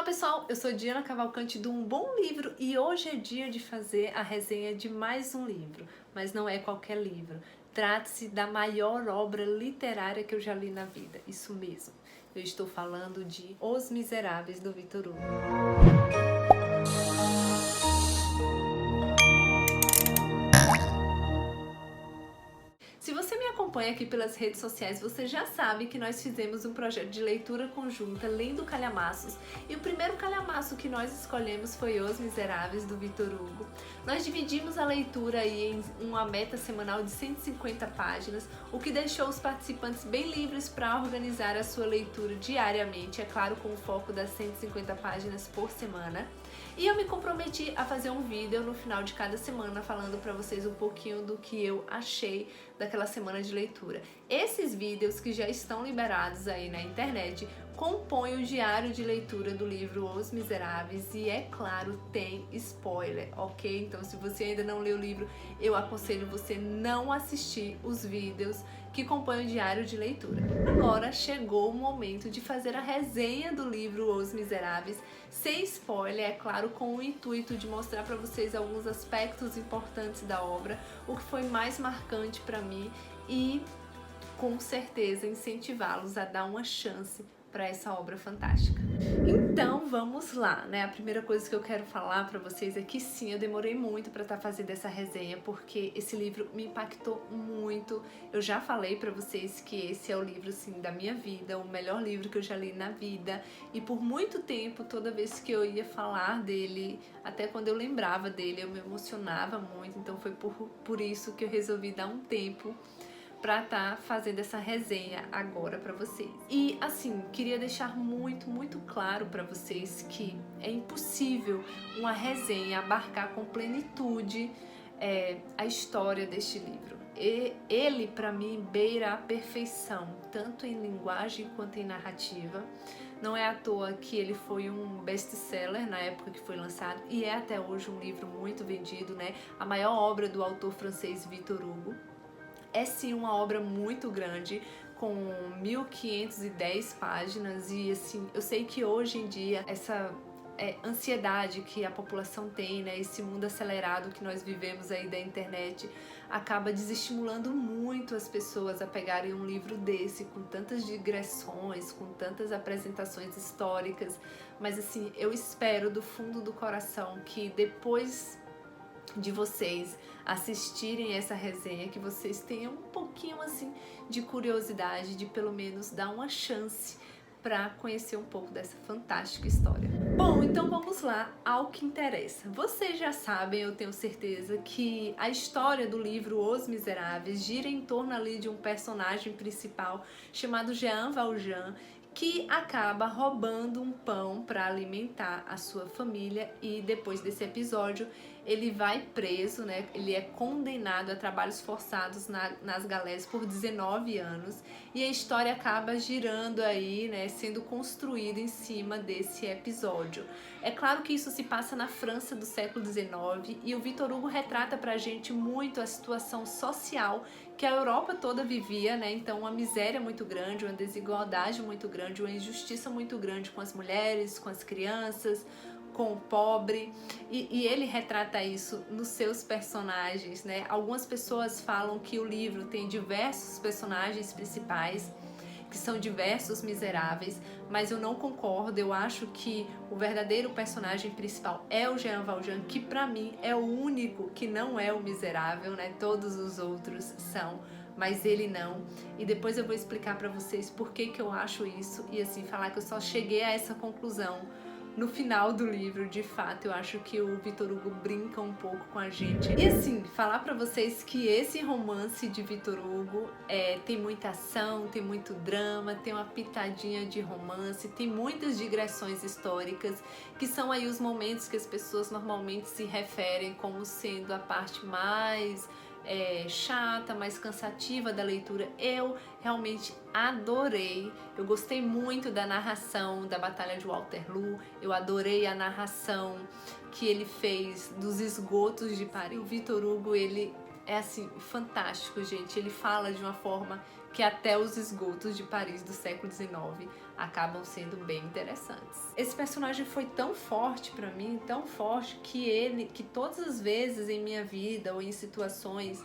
pessoal, eu sou Diana Cavalcante do Um Bom Livro e hoje é dia de fazer a resenha de mais um livro, mas não é qualquer livro. Trata-se da maior obra literária que eu já li na vida, isso mesmo. Eu estou falando de Os Miseráveis, do Victor Hugo. Se você me acompanha aqui pelas redes sociais, você já sabe que nós fizemos um projeto de leitura conjunta lendo calhamaços, e o primeiro calhamaço que nós escolhemos foi Os Miseráveis, do Victor Hugo. Nós dividimos a leitura aí em uma meta semanal de 150 páginas, o que deixou os participantes bem livres para organizar a sua leitura diariamente, é claro, com o foco das 150 páginas por semana. E eu me comprometi a fazer um vídeo no final de cada semana falando para vocês um pouquinho do que eu achei daquela semana de leitura. Esses vídeos que já estão liberados aí na internet compõem o diário de leitura do livro Os Miseráveis e, é claro, tem spoiler, ok? Então, se você ainda não leu o livro, eu aconselho você não assistir os vídeos que compõem o diário de leitura. Agora chegou o momento de fazer a resenha do livro Os Miseráveis, sem spoiler, é claro, com o intuito de mostrar para vocês alguns aspectos importantes da obra, o que foi mais marcante para mim e, com certeza, incentivá-los a dar uma chance para essa obra fantástica. Então vamos lá, né? A primeira coisa que eu quero falar para vocês é que sim, eu demorei muito para estar fazendo essa resenha, porque esse livro me impactou muito. Eu já falei para vocês que esse é o livro, assim, da minha vida, o melhor livro que eu já li na vida, e por muito tempo, toda vez que eu ia falar dele, até quando eu lembrava dele, eu me emocionava muito. Então foi por isso que eu resolvi dar um tempo para estar fazendo essa resenha agora para vocês. E assim, queria deixar muito claro para vocês que é impossível uma resenha abarcar com plenitude a história deste livro. Ele, para mim, beira a perfeição, tanto em linguagem quanto em narrativa. Não é à toa que ele foi um best-seller na época que foi lançado e é até hoje um livro muito vendido, né? A maior obra do autor francês Victor Hugo. É sim uma obra muito grande, com 1510 páginas, e assim, eu sei que hoje em dia essa ansiedade que a população tem, né, esse mundo acelerado que nós vivemos aí da internet, acaba desestimulando muito as pessoas a pegarem um livro desse, com tantas digressões, com tantas apresentações históricas. Mas assim, eu espero do fundo do coração que depois de vocês assistirem essa resenha, que vocês tenham um pouquinho assim de curiosidade, de pelo menos dar uma chance para conhecer um pouco dessa fantástica história. Bom, então vamos lá ao que interessa. Vocês já sabem, eu tenho certeza, que a história do livro Os Miseráveis gira em torno ali de um personagem principal chamado Jean Valjean, que acaba roubando um pão para alimentar a sua família, e depois desse episódio ele vai preso, né? Ele é condenado a trabalhos forçados nas galés por 19 anos, e a história acaba girando aí, né? Sendo construída em cima desse episódio. É claro que isso se passa na França do século XIX, e o Victor Hugo retrata pra gente muito a situação social que a Europa toda vivia, né? Então, uma miséria muito grande, uma desigualdade muito grande, uma injustiça muito grande com as mulheres, com as crianças, com o pobre, e ele retrata isso nos seus personagens, né? Algumas pessoas falam que o livro tem diversos personagens principais, que são diversos miseráveis, mas eu não concordo. Eu acho que o verdadeiro personagem principal é o Jean Valjean, que para mim é o único que não é o miserável, né? Todos os outros são, mas ele não. E depois eu vou explicar para vocês por que eu acho isso, e assim, falar que eu só cheguei a essa conclusão no final do livro. De fato, eu acho que o Victor Hugo brinca um pouco com a gente. E assim, falar pra vocês que esse romance de Victor Hugo tem muita ação, tem muito drama, tem uma pitadinha de romance, tem muitas digressões históricas, que são aí os momentos que as pessoas normalmente se referem como sendo a parte mais chata, mais cansativa da leitura. Eu realmente adorei, eu gostei muito da narração da Batalha de Waterloo, eu adorei a narração que ele fez dos esgotos de Paris. O Victor Hugo, ele é assim, fantástico, gente. Ele fala de uma forma que até os esgotos de Paris do século XIX acabam sendo bem interessantes. Esse personagem foi tão forte para mim, tão forte, que todas as vezes em minha vida ou em situações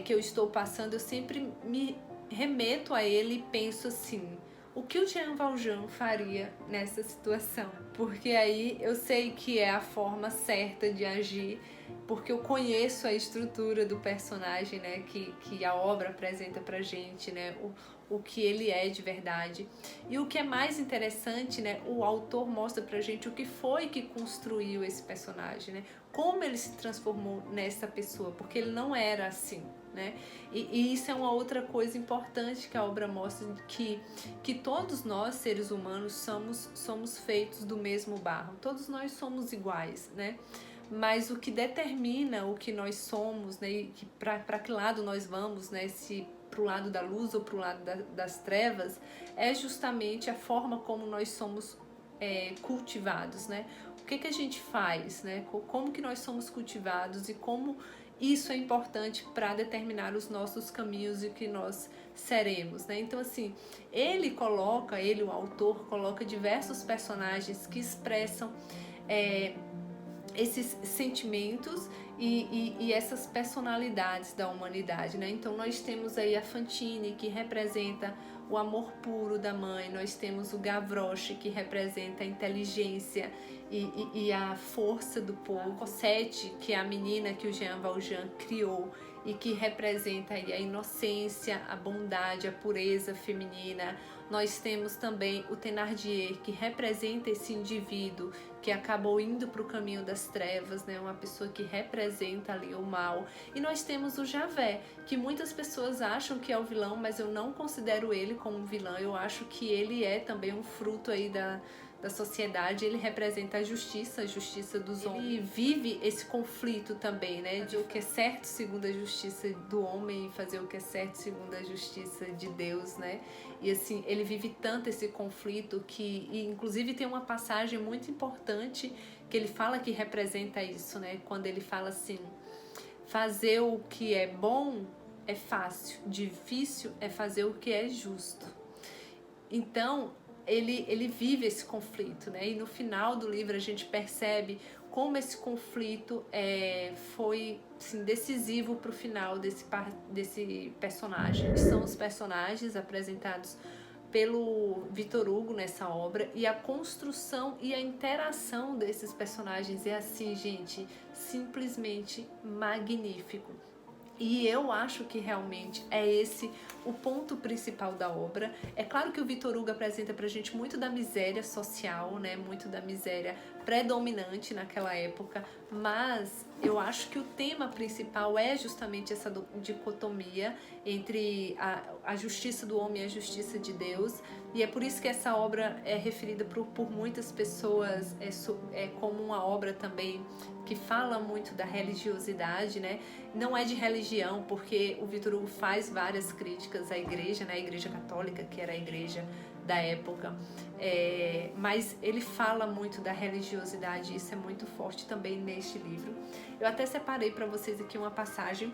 que eu estou passando, eu sempre me remeto a ele e penso assim: o que o Jean Valjean faria nessa situação? Porque aí eu sei que é a forma certa de agir, porque eu conheço a estrutura do personagem, né, que a obra apresenta pra gente, né, o que ele é de verdade. E o que é mais interessante, né, o autor mostra pra gente o que foi que construiu esse personagem, né, como ele se transformou nessa pessoa, porque ele não era assim, né? E isso é uma outra coisa importante que a obra mostra, que todos nós, seres humanos, somos feitos do mesmo barro. Todos nós somos iguais, né? Mas o que determina o que nós somos, né, e para que lado nós vamos, né, se para o lado da luz ou para o lado das trevas, é justamente a forma como nós somos cultivados, né? O que a gente faz, né? Como que nós somos cultivados e como isso é importante para determinar os nossos caminhos e o que nós seremos, né? Então, assim, o autor, coloca diversos personagens que expressam esses sentimentos e essas personalidades da humanidade, né? Então nós temos aí a Fantine, que representa o amor puro da mãe, nós temos o Gavroche, que representa a inteligência e a força do povo, Cosette, que é a menina que o Jean Valjean criou e que representa aí a inocência, a bondade, a pureza feminina. Nós temos também o Thénardier, que representa esse indivíduo que acabou indo para o caminho das trevas, né? Uma pessoa que representa ali o mal. E nós temos o Javert, que muitas pessoas acham que é o vilão, mas eu não considero ele como vilão. Eu acho que ele é também um fruto aí da sociedade. Ele representa a justiça dos homens. Ele vive esse conflito também, né, de o que é certo segundo a justiça do homem e fazer o que é certo segundo a justiça de Deus, né? E assim, ele vive tanto esse conflito e inclusive tem uma passagem muito importante que ele fala que representa isso, né? Quando ele fala assim: fazer o que é bom é fácil, difícil é fazer o que é justo. Então, ele vive esse conflito, né? E no final do livro a gente percebe como esse conflito foi assim, decisivo para o final desse personagem. São os personagens apresentados pelo Victor Hugo nessa obra, e a construção e a interação desses personagens é assim, gente, simplesmente magnífico. E eu acho que realmente é esse o ponto principal da obra. É claro que o Victor Hugo apresenta pra gente muito da miséria social, né? Muito da miséria predominante naquela época, mas eu acho que o tema principal é justamente essa dicotomia entre a justiça do homem e a justiça de Deus. E é por isso que essa obra é referida por muitas pessoas como uma obra também que fala muito da religiosidade, né? Não é de religião, porque o Victor Hugo faz várias críticas à igreja, né? A igreja católica, que era a igreja da época, mas ele fala muito da religiosidade, e isso é muito forte também neste livro. Eu até separei para vocês aqui uma passagem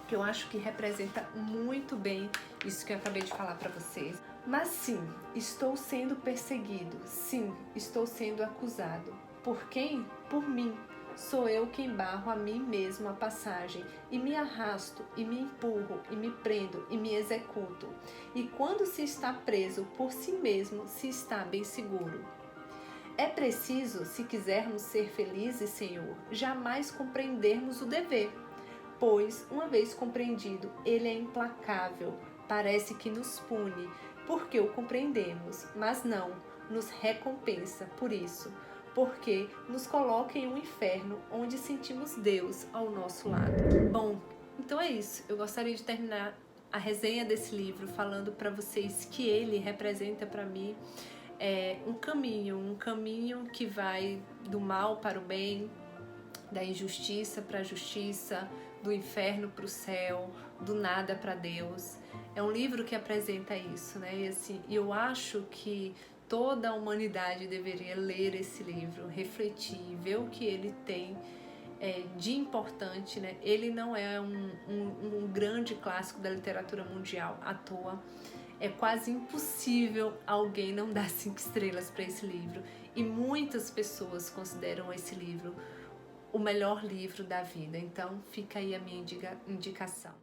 que eu acho que representa muito bem isso que eu acabei de falar para vocês. Mas sim, estou sendo perseguido, sim, estou sendo acusado. Por quem? Por mim. Sou eu quem barro a mim mesmo a passagem, e me arrasto, e me empurro, e me prendo, e me executo. E quando se está preso por si mesmo, se está bem seguro. É preciso, se quisermos ser felizes, Senhor, jamais compreendermos o dever, pois, uma vez compreendido, ele é implacável, parece que nos pune, porque o compreendemos, mas não, nos recompensa por isso, porque nos coloca em um inferno onde sentimos Deus ao nosso lado. Bom, então é isso. Eu gostaria de terminar a resenha desse livro falando para vocês que ele representa para mim um caminho que vai do mal para o bem, da injustiça para a justiça, do inferno para o céu, do nada para Deus. É um livro que apresenta isso, né? E assim, eu acho que toda a humanidade deveria ler esse livro, refletir, ver o que ele tem de importante, né? Ele não é um grande clássico da literatura mundial à toa. É quase impossível alguém não dar 5 estrelas para esse livro. E muitas pessoas consideram esse livro o melhor livro da vida. Então fica aí a minha indicação.